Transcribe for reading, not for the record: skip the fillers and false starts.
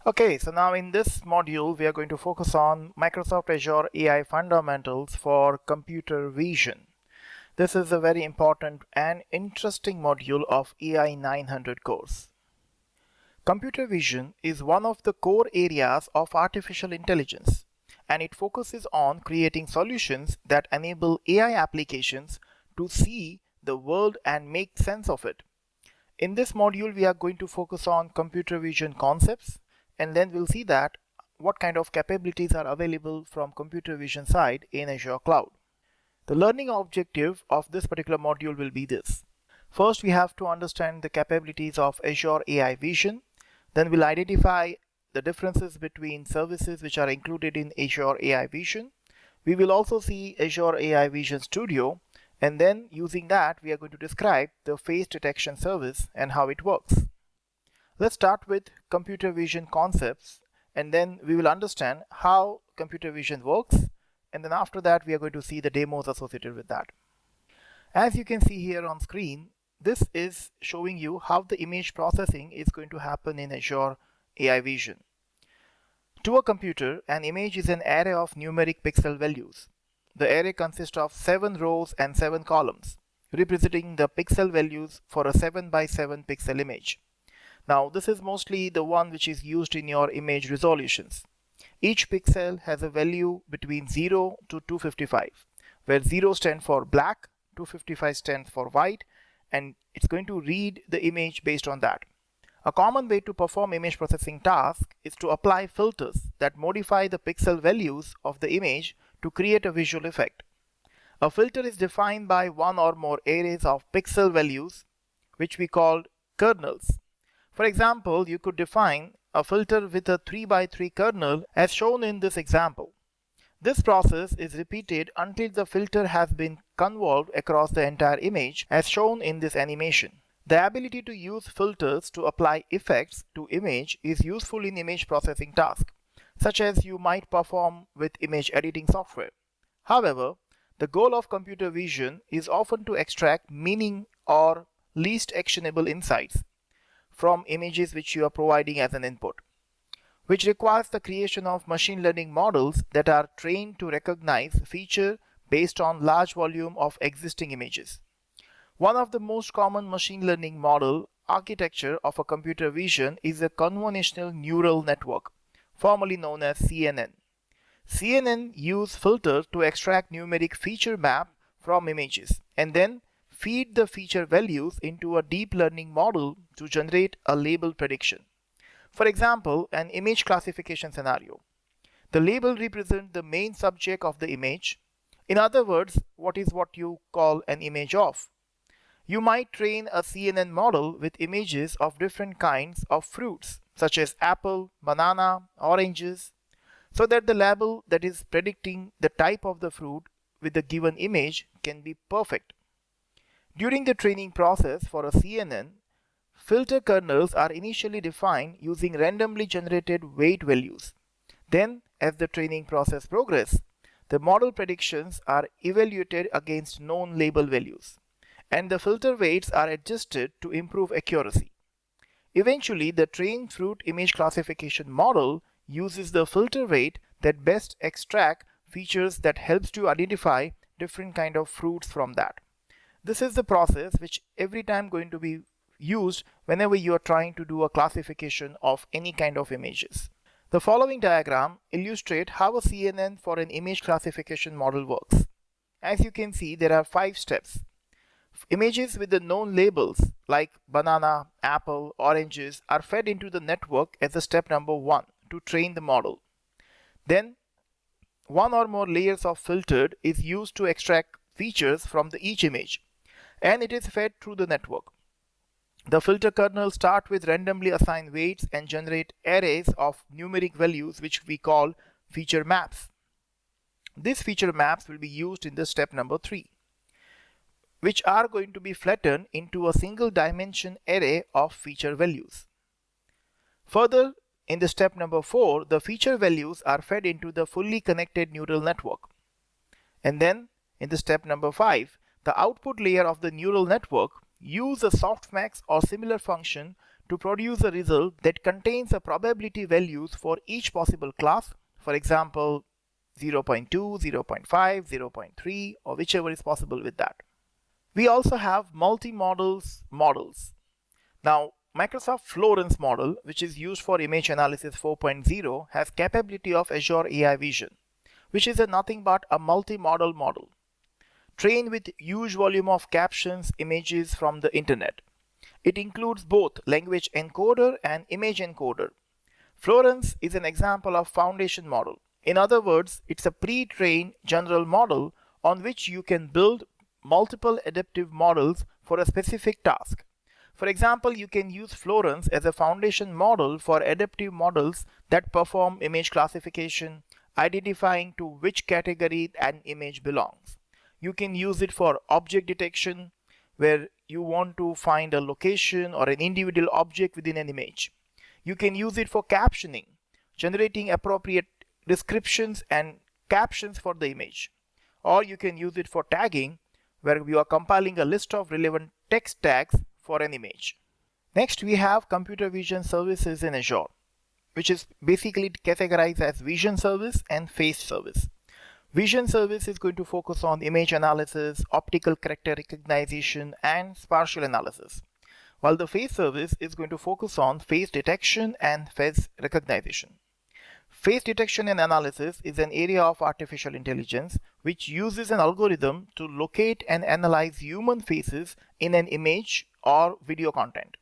Okay, so now in this module, we are going to focus on Microsoft Azure AI fundamentals for computer vision. This is a very important and interesting module of AI 900 course. Computer vision is one of the core areas of artificial intelligence, and it focuses on creating solutions that enable AI applications to see the world and make sense of it. In this module, we are going to focus on computer vision concepts, and then we'll see that what kind of capabilities are available from computer vision side in Azure Cloud. The learning objective of this particular module will be this. First, we have to understand the capabilities of Azure AI Vision. Then we'll identify the differences between services which are included in Azure AI Vision. We will also see Azure AI Vision Studio, and then using that we are going to describe the face detection service and how it works. Let's start with computer vision concepts, and then we will understand how computer vision works, and then after that we are going to see the demos associated with that. As you can see here on screen, this is showing you how the image processing is going to happen in Azure AI Vision. To a computer, an image is an array of numeric pixel values. The array consists of 7 rows and 7 columns, representing the pixel values for a 7 by 7 pixel image. Now, this is mostly the one which is used in your image resolutions. Each pixel has a value between 0 to 255, where 0 stands for black, 255 stands for white, and it's going to read the image based on that. A common way to perform image processing task is to apply filters that modify the pixel values of the image to create a visual effect. A filter is defined by one or more arrays of pixel values, which we call kernels. For example, you could define a filter with a 3 by 3 kernel as shown in this example. This process is repeated until the filter has been convolved across the entire image as shown in this animation. The ability to use filters to apply effects to image is useful in image processing tasks, such as you might perform with image editing software. However, the goal of computer vision is often to extract meaning or least actionable insights from images which you are providing as an input, which requires the creation of machine learning models that are trained to recognize features based on large volume of existing images. One of the most common machine learning model architecture of a computer vision is a convolutional neural network, formerly known as CNN. CNN use filters to extract numeric feature map from images and then feed the feature values into a deep learning model to generate a label prediction. For example, an image classification scenario. The label represents the main subject of the image. In other words, what you call an image of. You might train a CNN model with images of different kinds of fruits, such as apple, banana, oranges, so that the label that is predicting the type of the fruit with the given image can be perfect. During the training process for a CNN, filter kernels are initially defined using randomly generated weight values. Then, as the training process progresses, the model predictions are evaluated against known label values, and the filter weights are adjusted to improve accuracy. Eventually, the trained fruit image classification model uses the filter weight that best extract features that helps to identify different kind of fruits from that. This is the process which every time going to be used whenever you are trying to do a classification of any kind of images. The following diagram illustrates how a CNN for an image classification model works. As you can see, there are 5 steps. Images with the known labels like banana, apple, oranges are fed into the network as a step number 1 to train the model. Then one or more layers of filtered is used to extract features from each image, and it is fed through the network. The filter kernel start with randomly assigned weights and generate arrays of numeric values which we call feature maps. These feature maps will be used in the step number 3, which are going to be flattened into a single dimension array of feature values. Further, in the step number 4, the feature values are fed into the fully connected neural network. And then in the step number 5, the output layer of the neural network use a softmax or similar function to produce a result that contains the probability values for each possible class, for example 0.2, 0.5, 0.3, or whichever is possible with that. We also have multi-models models. Now, Microsoft Florence model, which is used for image analysis 4.0, has capability of Azure AI Vision, which is nothing but a multi-model model, trained with huge volume of captions, images from the internet. It includes both language encoder and image encoder. Florence is an example of foundation model. In other words, it's a pre-trained general model on which you can build multiple adaptive models for a specific task. For example, you can use Florence as a foundation model for adaptive models that perform image classification, identifying to which category an image belongs. You can use it for object detection, where you want to find a location or an individual object within an image. You can use it for captioning, generating appropriate descriptions and captions for the image. Or you can use it for tagging, where you are compiling a list of relevant text tags for an image. Next, we have computer vision services in Azure, which is basically categorized as vision service and face service. Vision service is going to focus on image analysis, optical character recognition, and spatial analysis, while the face service is going to focus on face detection and face recognition. Face detection and analysis is an area of artificial intelligence which uses an algorithm to locate and analyze human faces in an image or video content.